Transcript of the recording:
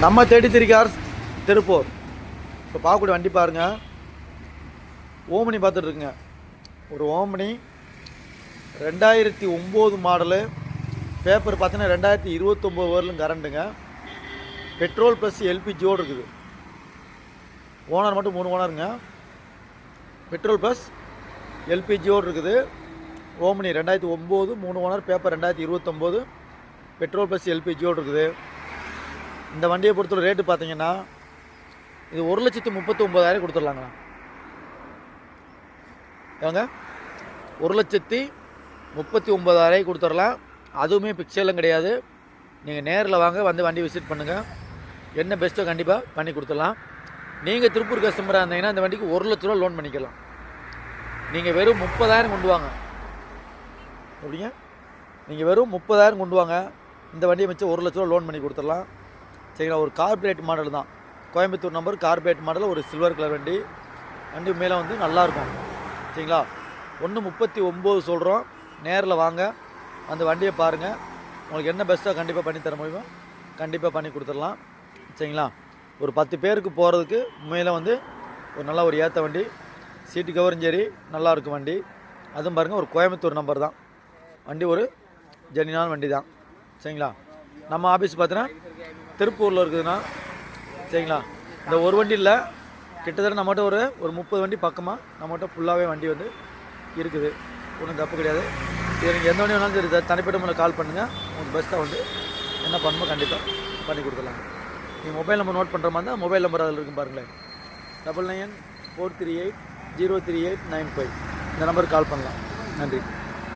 நம்ம 33 கார்ஸ் திருப்பூர். இப்போ பார்க்கக்கூடிய வண்டி பாருங்கள், ஓமினி பார்த்துட்ருக்குங்க. ஒரு ஓமினி 2009 மாடலு. பேப்பர் பார்த்தீங்கன்னா 2029 வரலும் கரண்ட்டுங்க. பெட்ரோல் ப்ளஸ் எல்பிஜியோடு இருக்குது. ஓனர் மட்டும் 3 ஓனருங்க. பெட்ரோல் ப்ளஸ் எல்பிஜியோடு இருக்குது. Omni 2009 3 owner. Paper 2029. Petrol plus எல்பிஜியோடு இருக்குது. இந்த வண்டியை பொறுத்தவரை ரேட்டு பார்த்தீங்கன்னா இது 1,39,000 கொடுத்துடலாங்களா? ஏங்க 1,39,000 கொடுத்துடலாம். அதுவுமே பிக்சர்லாம் கிடையாது. நீங்கள் நேரில் வாங்க, வந்து வண்டி விசிட் பண்ணுங்கள். என்ன பெஸ்ட்டோ கண்டிப்பாக பண்ணி கொடுத்துடலாம். நீங்கள் திருப்பூர் கஸ்டமராக இருந்தீங்கன்னா இந்த வண்டிக்கு 1 லட்ச ரூபா லோன் பண்ணிக்கலாம். நீங்கள் வெறும் 30,000 கொண்டு வாங்க. எப்படிங்க? நீங்கள் வெறும் 30,000 கொண்டு வாங்க, இந்த வண்டியை மிச்சம் 1 லட்ச ரூபா லோன் பண்ணி கொடுத்துடலாம். சரிங்களா? ஒரு கார்பரேட் மாடல் தான், கோயம்புத்தூர் நம்பர், கார்பரேட் மாடல், ஒரு சில்வர் கலர் வண்டி. வண்டி மேலே வந்து நல்லாயிருக்கும். சரிங்களா? 1,39,000 சொல்கிறோம். நேரில் வாங்க, அந்த வண்டியை பாருங்கள். உங்களுக்கு என்ன பெஸ்ட்டாக கண்டிப்பாக பண்ணி தர முடியுமோ கண்டிப்பாக பண்ணி கொடுத்துடலாம். சரிங்களா? ஒரு 10 பேருக்கு போகிறதுக்கு உண்மையில் வந்து ஒரு நல்ல ஒரு ஏற்ற வண்டி. சீட்டு கவரும் சரி, நல்லாயிருக்கும் வண்டி. அதுவும் பாருங்கள், ஒரு கோயம்புத்தூர் நம்பர் தான் வண்டி, ஒரு ஜெனினான வண்டி தான். சரிங்களா? நம்ம ஆஃபீஸ் பார்த்தீங்கன்னா திருப்பூரில் இருக்குதுண்ணா. சரிங்களா? இந்த ஒரு வண்டி இல்லை, கிட்டத்தட்ட நம்மகிட்ட ஒரு 30 வண்டி பக்கமாக நம்மகிட்ட ஃபுல்லாகவே வண்டி வந்து இருக்குது. ஒன்றும் தப்பு கிடையாது. இது நீங்கள் எந்த வண்டி வேணாலும் சரி, தனிப்பட்ட முறையில் கால் பண்ணுங்கள். உங்களுக்கு பெஸ்ட்டாக வந்து என்ன பண்ணணுமோ கண்டிப்பாக பண்ணி கொடுத்துடலாம். நீங்கள் மொபைல் நம்பர் நோட் பண்ணுற மாதிரி தான் மொபைல் நம்பர் அதில் இருக்கும் பாருங்களேன். 9994380389 இந்த நம்பருக்கு கால் பண்ணலாம். நன்றி.